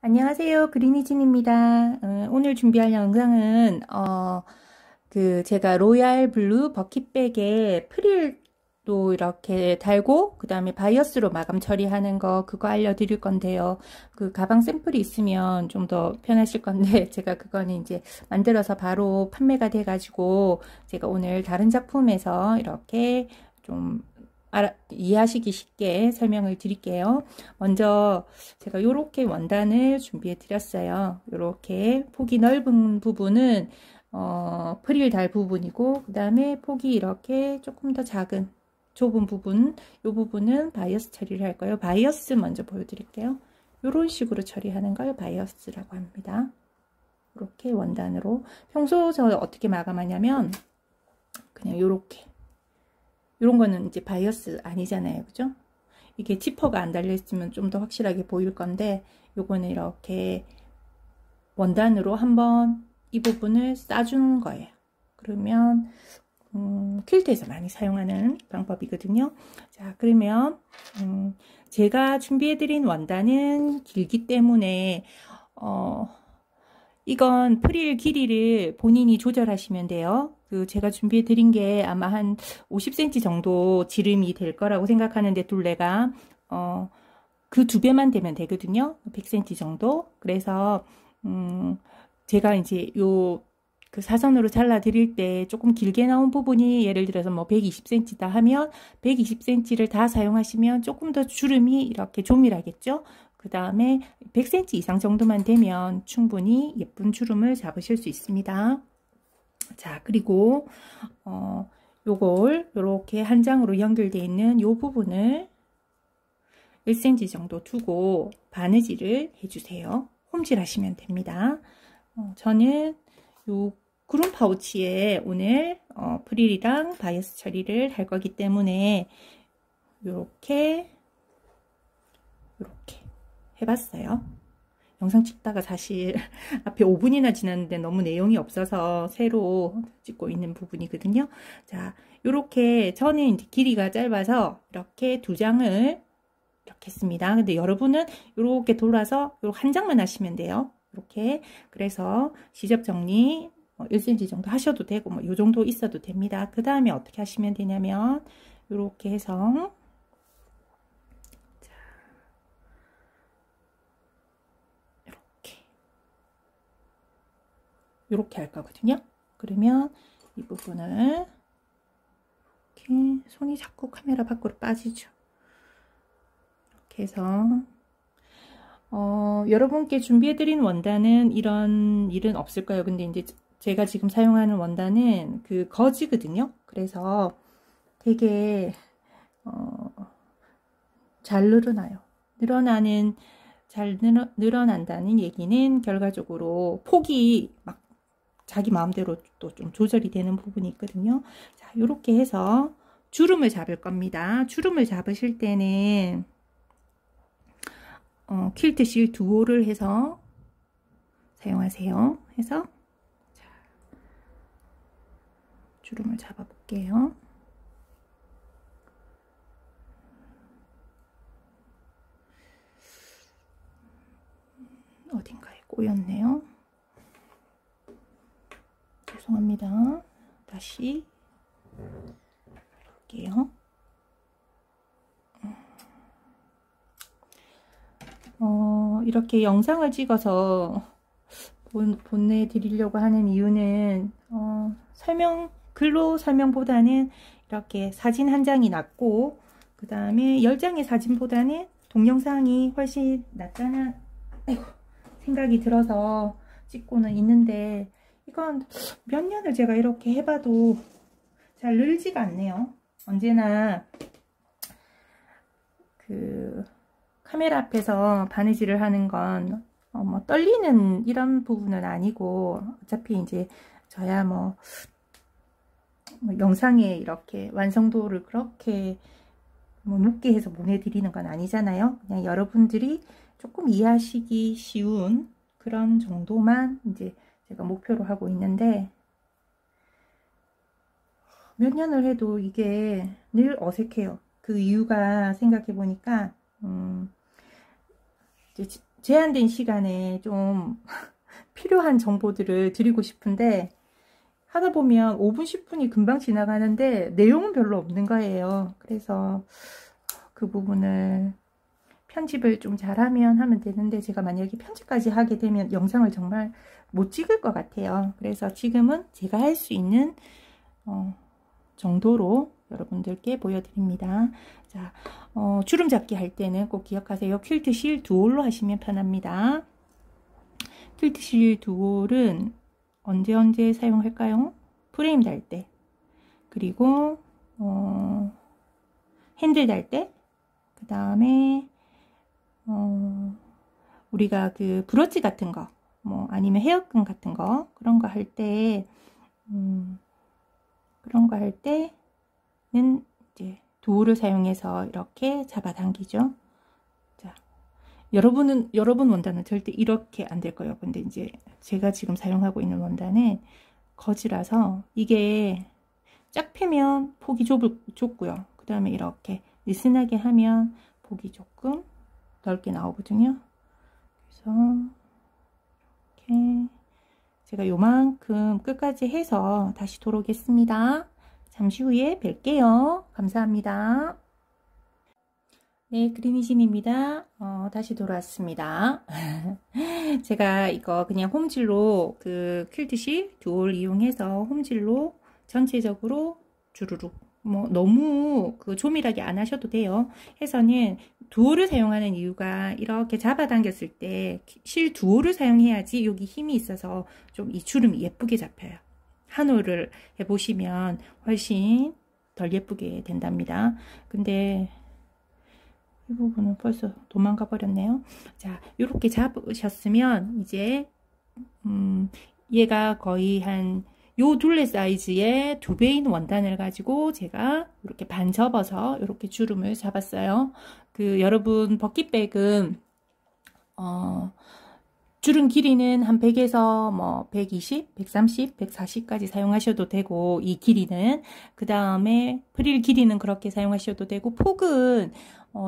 안녕하세요. 그린이진입니다. 오늘 준비할 영상은 제가 로얄 블루 버킷백에 프릴도 이렇게 달고 그 다음에 바이어스로 마감 처리하는 거 그거 알려드릴 건데요. 그 가방 샘플이 있으면 좀 더 편하실 건데 제가 그거는 이제 만들어서 바로 판매가 돼 가지고 제가 오늘 다른 작품에서 이렇게 좀 이해하시기 쉽게 설명을 드릴게요. 먼저 제가 이렇게 원단을 준비해 드렸어요. 이렇게 폭이 넓은 부분은 프릴 달 부분이고, 그 다음에 폭이 이렇게 조금 더 작은 좁은 부분, 이 부분은 바이어스 처리를 할 거예요. 바이어스 먼저 보여드릴게요. 이런 식으로 처리하는 걸 바이어스라고 합니다. 이렇게 원단으로. 평소 저 어떻게 마감하냐면 그냥 이렇게, 이런 거는 이제 바이어스 아니잖아요, 그죠? 이게 지퍼가 안 달려 있으면 좀 더 확실하게 보일 건데, 요거는 이렇게 원단으로 한번 이 부분을 싸주는 거예요. 그러면 퀼트에서 많이 사용하는 방법이거든요. 자, 그러면 제가 준비해드린 원단은 길기 때문에 이건 프릴 길이를 본인이 조절하시면 돼요. 제가 준비해 드린 게 아마 한 50cm 정도 지름이 될 거라고 생각하는데, 둘레가 그 2배만 되면 되거든요. 100cm 정도. 그래서 제가 이제 그 사선으로 잘라 드릴 때 조금 길게 나온 부분이 예를 들어서 뭐 120cm다 하면 120cm를 다 사용하시면 조금 더 주름이 이렇게 조밀하겠죠. 그 다음에 100cm 이상 정도만 되면 충분히 예쁜 주름을 잡으실 수 있습니다. 자, 그리고 요걸 요렇게 한 장으로 연결되어 있는 요 부분을 1cm 정도 두고 바느질을 해주세요. 홈질 하시면 됩니다. 저는 요 구름 파우치에 오늘 프릴이랑 바이어스 처리를 할 거기 때문에 요렇게 해봤어요. 영상 찍다가 사실 앞에 5분이나 지났는데 너무 내용이 없어서 새로 찍고 있는 부분이거든요. 자, 요렇게 저는 이제 길이가 짧아서 이렇게 2장을 이렇게 했습니다. 근데 여러분은 이렇게 돌아서 요렇게 한 장만 하시면 돼요. 이렇게. 그래서 시접 정리 1cm 정도 하셔도 되고 뭐 요 정도 있어도 됩니다. 그 다음에 어떻게 하시면 되냐면 이렇게 해서 이렇게 할 거거든요. 그러면 이 부분을 이렇게, 손이 자꾸 카메라 밖으로 빠지죠. 이렇게 해서 여러분께 준비해드린 원단은 이런 일은 없을 거예요. 근데 이제 제가 지금 사용하는 원단은 그 거즈거든요. 그래서 되게 잘 늘어나요. 잘 늘어난다는 얘기는 결과적으로 폭이 막 자기 마음대로 또 좀 조절이 되는 부분이 있거든요. 자, 이렇게 해서 주름을 잡을 겁니다. 주름을 잡으실 때는 퀼트 실 2호를 해서 사용하세요. 해서 자, 주름을 잡아 볼게요. 어딘가에 꼬였네요. 죄송합니다. 다시 볼게요. 이렇게 영상을 찍어서 보내드리려고 하는 이유는 글로 설명보다는 이렇게 사진 한 장이 낫고, 그 다음에 10장의 사진보다는 동영상이 훨씬 낫다는 생각이 들어서 찍고는 있는데, 이건 몇 년을 제가 이렇게 해봐도 잘 늘지가 않네요. 언제나 그 카메라 앞에서 바느질을 하는 건 뭐 떨리는 이런 부분은 아니고, 어차피 이제 저야 뭐 영상에 이렇게 완성도를 그렇게 뭐 높게 해서 보내드리는 건 아니잖아요. 그냥 여러분들이 조금 이해하시기 쉬운 그런 정도만 이제 제가 목표로 하고 있는데, 몇 년을 해도 이게 늘 어색해요. 그 이유가 생각해 보니까 이제 제한된 시간에 좀 필요한 정보들을 드리고 싶은데 하다 보면 5분, 10분이 금방 지나가는데 내용은 별로 없는 거예요. 그래서 그 부분을 편집을 좀 잘하면 하면 되는데 제가 만약에 편집까지 하게 되면 영상을 정말 못 찍을 것 같아요. 그래서 지금은 제가 할 수 있는 정도로 여러분들께 보여드립니다. 자, 주름 잡기 할 때는 꼭 기억하세요. 퀼트 실 두올로 하시면 편합니다. 퀼트 실 두올은 언제 사용할까요? 프레임 달 때, 그리고 핸들 달 때, 그 다음에 우리가 그 브러치 같은 거, 뭐 아니면 헤어끈 같은 거, 그런 거 할 때, 그런 거 할 때는 이제 도우를 사용해서 이렇게 잡아당기죠. 자, 여러분 원단은 절대 이렇게 안 될 거예요. 근데 이제 제가 지금 사용하고 있는 원단은 거즈라서 이게 쫙 펴면 폭이 좁고요. 그 다음에 이렇게 느슨하게 하면 폭이 조금 넓게 나오거든요. 그래서 이렇게 제가 요만큼 끝까지 해서 다시 돌아오겠습니다. 잠시 후에 뵐게요. 감사합니다. 네, 그린이진입니다. 다시 돌아왔습니다. 제가 이거 그냥 홈질로 그 퀼트실 듀얼 이용해서 홈질로 전체적으로 주르륵, 뭐 너무 그 조밀하게 안 하셔도 돼요. 해서는 듀얼을 사용하는 이유가 이렇게 잡아당겼을 때 실 듀얼을 사용해야지 여기 힘이 있어서 좀 이 주름이 예쁘게 잡혀요. 한 홀을 해보시면 훨씬 덜 예쁘게 된답니다. 근데 이 부분은 벌써 도망가 버렸네요. 자, 이렇게 잡으셨으면 이제 얘가 거의 한 요 둘레 사이즈의 2배인 원단을 가지고 제가 이렇게 반 접어서 이렇게 주름을 잡았어요. 그 여러분 버킷백은 주름 길이는 한 100에서 뭐 120, 130, 140까지 사용하셔도 되고, 이 길이는 그 다음에 프릴 길이는 그렇게 사용하셔도 되고, 폭은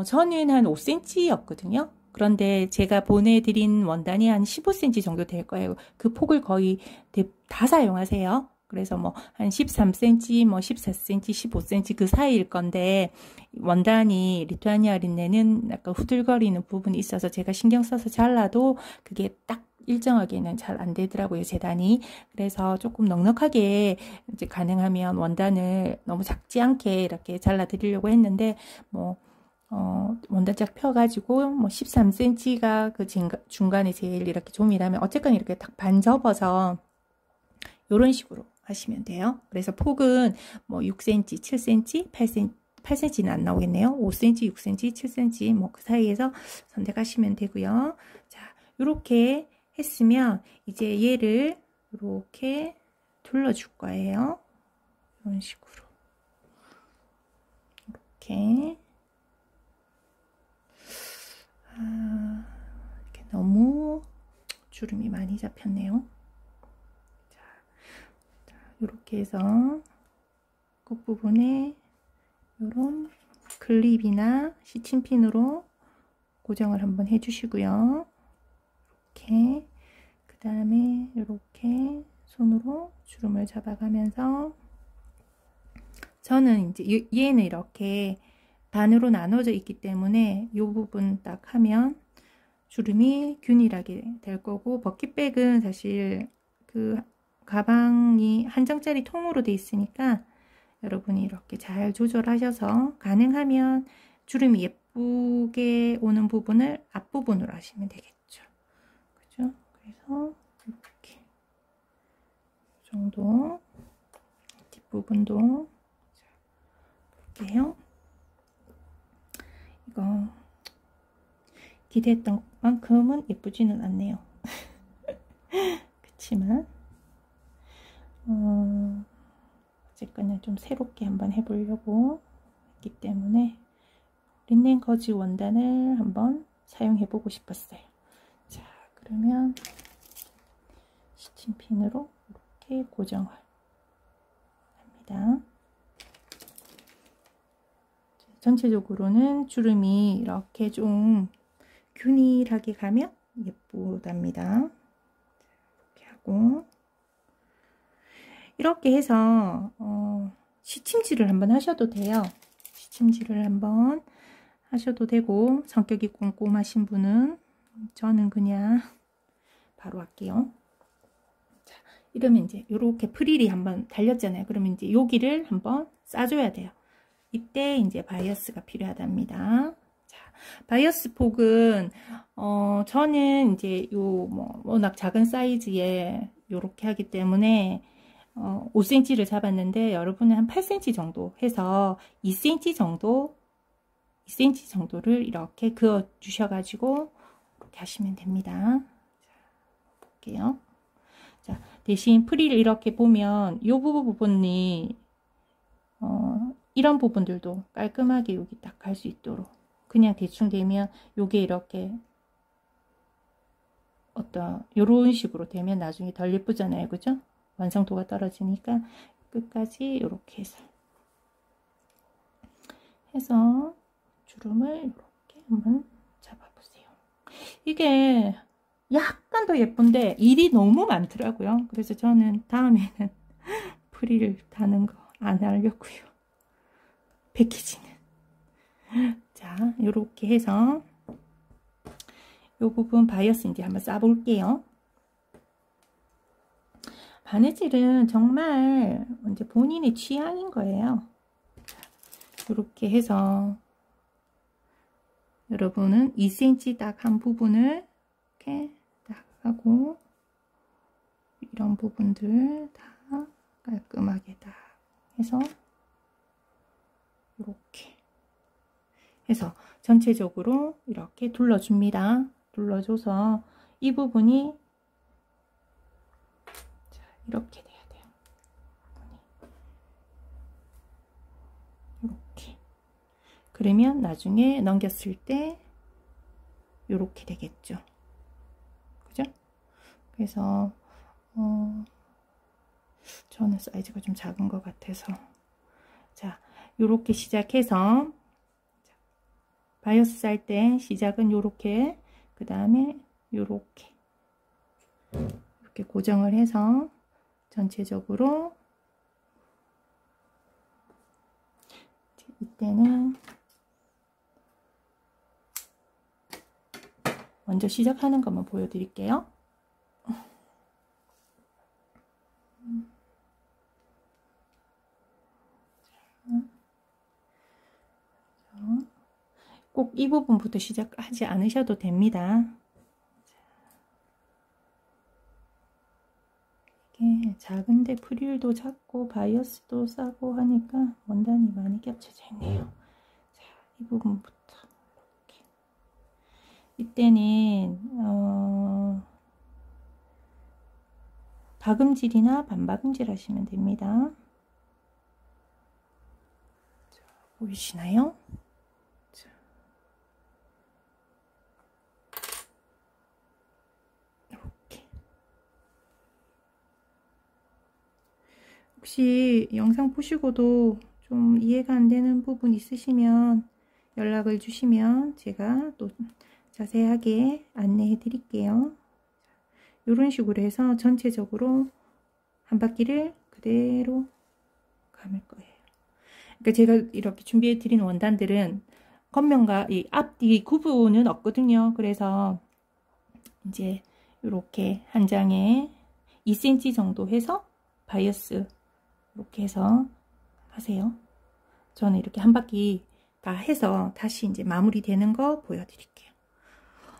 저는 한 5cm 였거든요. 그런데 제가 보내드린 원단이 한 15cm 정도 될 거예요. 그 폭을 거의 다 사용하세요. 그래서 뭐 한 13cm, 뭐 14cm, 15cm 그 사이일 건데, 원단이 리투아니아 린넨은 약간 후들거리는 부분이 있어서 제가 신경 써서 잘라도 그게 딱 일정하게는 잘 안 되더라고요, 재단이. 그래서 조금 넉넉하게 이제 가능하면 원단을 너무 작지 않게 이렇게 잘라 드리려고 했는데, 뭐 원단 쫙 펴가지고 뭐 13cm가 그 중간에 제일 이렇게 조밀하면 어쨌건 이렇게 딱 반 접어서 이런 식으로 하시면 돼요. 그래서 폭은 뭐 6cm, 7cm, 8cm는 안 나오겠네요. 5cm, 6cm, 7cm 뭐 그 사이에서 선택하시면 되고요. 자, 이렇게 했으면 이제 얘를 이렇게 둘러줄 거예요. 이런 식으로 이렇게. 이렇게 너무 주름이 많이 잡혔네요. 자, 이렇게 해서 끝부분에 이런 클립이나 시침핀으로 고정을 한번 해주시고요. 이렇게 그 다음에 이렇게 손으로 주름을 잡아가면서, 저는 이제 얘는 이렇게 반으로 나눠져 있기 때문에 이 부분 딱 하면 주름이 균일하게 될 거고, 버킷백은 사실 그 가방이 한 장짜리 통으로 돼 있으니까 여러분이 이렇게 잘 조절하셔서 가능하면 주름이 예쁘게 오는 부분을 앞부분으로 하시면 되겠죠. 그죠? 그래서 이렇게 이 정도, 뒷부분도 볼게요. 이거 기대했던 만큼은 예쁘지는 않네요. 그치만 어쨌거나 좀 새롭게 한번 해보려고 했기 때문에 린넨 거즈 원단을 한번 사용해 보고 싶었어요. 자, 그러면 시침핀으로 이렇게 고정을 합니다. 전체적으로는 주름이 이렇게 좀 균일하게 가면 예쁘답니다. 이렇게 하고 이렇게 해서 시침질을 한번 하셔도 돼요. 시침질을 한번 하셔도 되고, 성격이 꼼꼼하신 분은, 저는 그냥 바로 할게요. 자, 이러면 이제 요렇게 프릴이 한번 달렸잖아요. 그러면 이제 여기를 한번 싸줘야 돼요. 이때 이제 바이어스가 필요하답니다. 자, 바이어스 폭은 저는 이제 뭐 워낙 작은 사이즈에 요렇게 하기 때문에 5cm를 잡았는데, 여러분은 한 8cm 정도 해서 2cm 정도를 이렇게 그어 주셔가지고 이렇게 하시면 됩니다. 자, 볼게요. 자, 대신 프릴을 이렇게 보면 이 부분이 이런 부분들도 깔끔하게 여기 딱 갈 수 있도록, 그냥 대충 되면 요게 이렇게 요런 식으로 되면 나중에 덜 예쁘잖아요. 그죠? 완성도가 떨어지니까 끝까지 이렇게 해서 주름을 이렇게 한번 잡아보세요. 이게 약간 더 예쁜데 일이 너무 많더라고요. 그래서 저는 다음에는 프릴을 다는 거 안 하려고요. 패키지는. 자, 이렇게 해서 이 부분 바이어스 이제 한번 싸볼게요. 바느질은 정말 이제 본인의 취향인 거예요. 이렇게 해서 여러분은 2cm 딱 한 부분을 이렇게 딱 하고, 이런 부분들 다 깔끔하게 딱 해서 이렇게 해서 전체적으로 이렇게 둘러줍니다. 둘러줘서 이 부분이 이렇게 돼야 돼요. 이렇게. 그러면 나중에 넘겼을 때 이렇게 되겠죠. 그죠? 그래서 저는 사이즈가 좀 작은 것 같아서, 자, 이렇게 시작해서 바이어스 쌀 때 시작은 이렇게, 그 다음에 이렇게 고정을 해서 전체적으로, 이때는 먼저 시작하는 것만 보여드릴게요. 꼭 이 부분부터 시작하지 않으셔도 됩니다. 이게 작은데 프릴도 작고 바이어스도 싸고 하니까 원단이 많이 겹쳐져 있네요. 자, 이 부분부터 이렇게. 이때는 박음질이나 반박음질 하시면 됩니다. 자, 보이시나요? 자. 이렇게. 혹시 영상 보시고도 좀 이해가 안 되는 부분 있으시면 연락을 주시면 제가 또 자세하게 안내해 드릴게요. 이런 식으로 해서 전체적으로 한 바퀴를 그대로 감을 거예요. 그러니까 제가 이렇게 준비해 드린 원단들은 겉면과 이 앞뒤 구분은 없거든요. 그래서 이제 이렇게 한 장에 2cm 정도 해서 바이어스 이렇게 해서 하세요. 저는 이렇게 한 바퀴 다 해서 다시 이제 마무리 되는 거 보여드릴게요.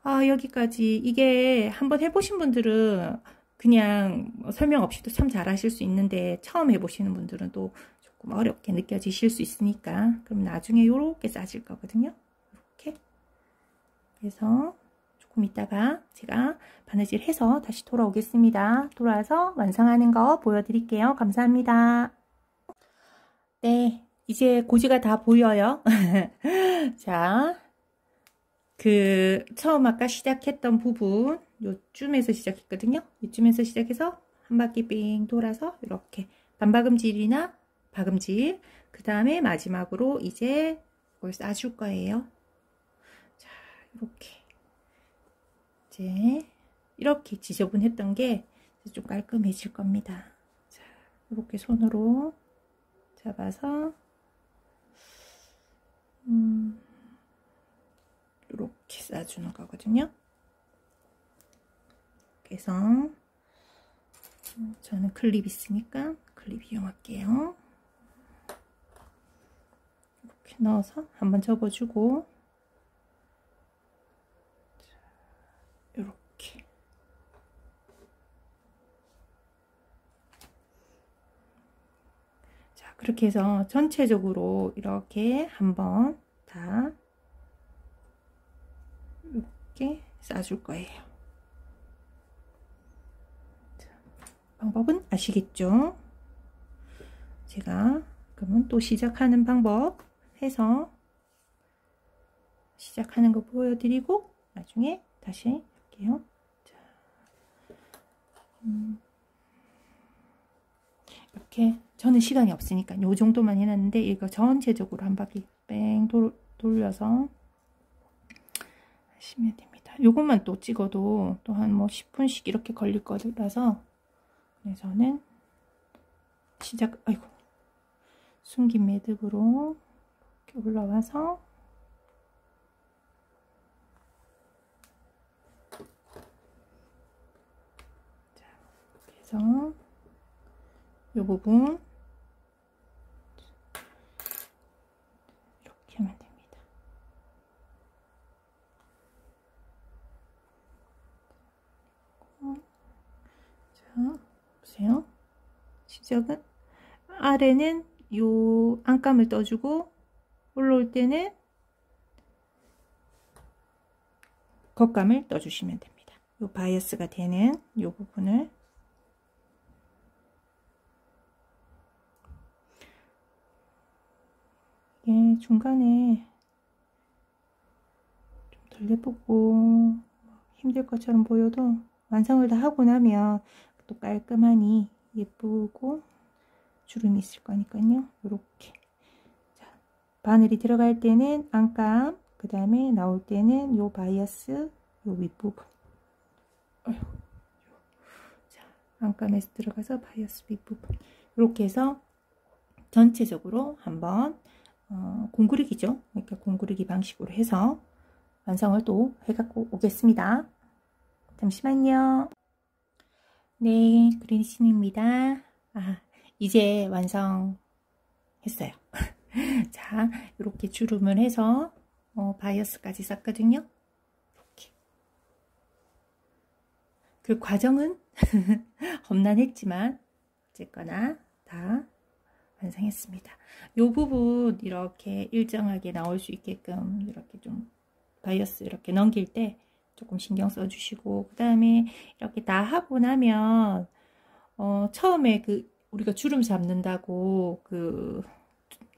아, 여기까지. 이게 한번 해보신 분들은 그냥 설명 없이도 참 잘하실 수 있는데, 처음 해보시는 분들은 또 조금 어렵게 느껴지실 수 있으니까, 그럼 나중에 이렇게 싸질 거거든요. 이렇게. 그래서 조금 이따가 제가 바느질 해서 다시 돌아오겠습니다. 돌아와서 완성하는 거 보여드릴게요. 감사합니다. 네, 이제 고지가 다 보여요. 자, 처음 아까 시작했던 부분 요쯤에서 시작했거든요. 이쯤에서 시작해서 한 바퀴 빙 돌아서 이렇게 반박음질이나 박음질, 그 다음에 마지막으로 이제 이걸 싸줄 거예요. 자, 이렇게 이제 이렇게 지저분했던 게 좀 깔끔해질 겁니다. 자, 이렇게 손으로 잡아서 이렇게 싸주는 거거든요. 그래서 저는 클립 있으니까 클립 이용할게요. 이렇게 넣어서 한번 접어주고 이렇게 자, 그렇게 해서 전체적으로 이렇게 한번 다 이렇게 싸줄 거예요. 자, 방법은 아시겠죠? 제가 그러면 또 시작하는 방법 해서 시작하는 거 보여드리고 나중에 다시 할게요. 자, 이렇게 저는 시간이 없으니까 요 정도만 해놨는데 이거 전체적으로 한 바퀴 뺑 돌려서 하시면 됩니다. 요것만 또 찍어도 또 한 뭐 10분씩 이렇게 걸릴 거라서 저는 아이고 숨긴 매듭으로 이렇게 올라와서 자, 그래서 이 부분 이렇게 하면 됩니다. 자, 보세요. 시작은 아래는 요 안감을 떠주고 올라올 때는 겉감을 떠주시면 됩니다. 요 바이어스가 되는 요 부분을 이게 중간에 좀 덜 예쁘고 힘들 것처럼 보여도 완성을 다 하고 나면 또 깔끔하니 예쁘고 주름이 있을 거니까요. 이렇게 자, 바늘이 들어갈 때는 안감, 그 다음에 나올 때는 요 바이어스 요 윗부분 자, 안감에서 들어가서 바이어스 윗부분 이렇게 해서 전체적으로 한번 공구르기죠. 그러니까 공구르기 방식으로 해서 완성을 또 해갖고 오겠습니다. 잠시만요. 네, 그린신입니다. 이제 완성했어요. 자, 이렇게 주름을 해서 바이어스까지 쌌거든요. 이렇게. 그 과정은 험난했지만 어쨌거나 다 완성했습니다. 이 부분 이렇게 일정하게 나올 수 있게끔 이렇게 좀 바이어스 이렇게 넘길 때 조금 신경 써주시고, 그 다음에 이렇게 다 하고 나면 처음에 우리가 주름 잡는다고 그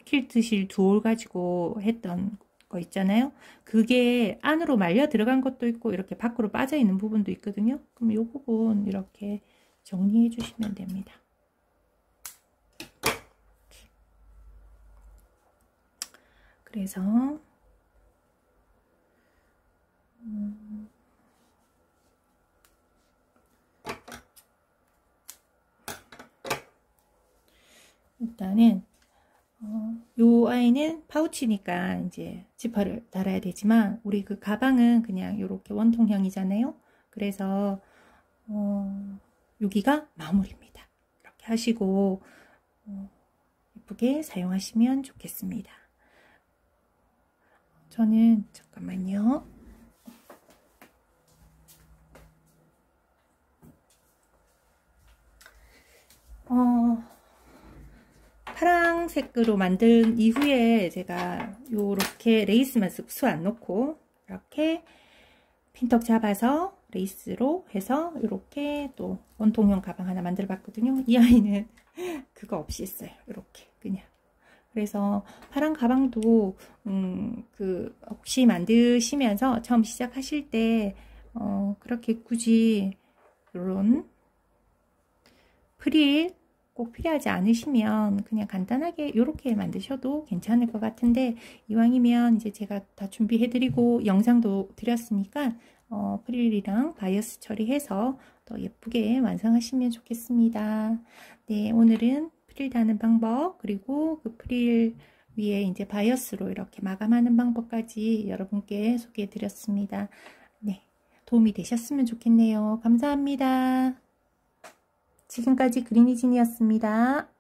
퀼트실 두올 가지고 했던 거 있잖아요. 그게 안으로 말려 들어간 것도 있고 이렇게 밖으로 빠져 있는 부분도 있거든요. 그럼 이 부분 이렇게 정리해 주시면 됩니다. 그래서 일단은 요 아이는 파우치니까 이제 지퍼를 달아야 되지만 우리 그 가방은 그냥 이렇게 원통형이잖아요. 그래서 여기가 마무리입니다. 이렇게 하시고 예쁘게 사용하시면 좋겠습니다. 저는 잠깐만요. 파란색으로 만든 이후에 제가 요렇게 레이스만 수 안 넣고 이렇게 핀턱 잡아서 레이스로 해서 이렇게 또 원통형 가방 하나 만들어 봤거든요. 이 아이는 그거 없이 했어요. 이렇게 그냥. 그래서 파란 가방도 혹시 만드시면서 처음 시작하실 때 그렇게 굳이 이런 프릴 꼭 필요하지 않으시면 그냥 간단하게 이렇게 만드셔도 괜찮을 것 같은데, 이왕이면 이제 제가 다 준비해 드리고 영상도 드렸으니까 프릴이랑 바이어스 처리해서 더 예쁘게 완성하시면 좋겠습니다. 네, 오늘은 프릴 다는 방법, 그리고 그 프릴 위에 이제 바이어스로 이렇게 마감하는 방법까지 여러분께 소개해 드렸습니다. 네, 도움이 되셨으면 좋겠네요. 감사합니다. 지금까지 그린이진이었습니다.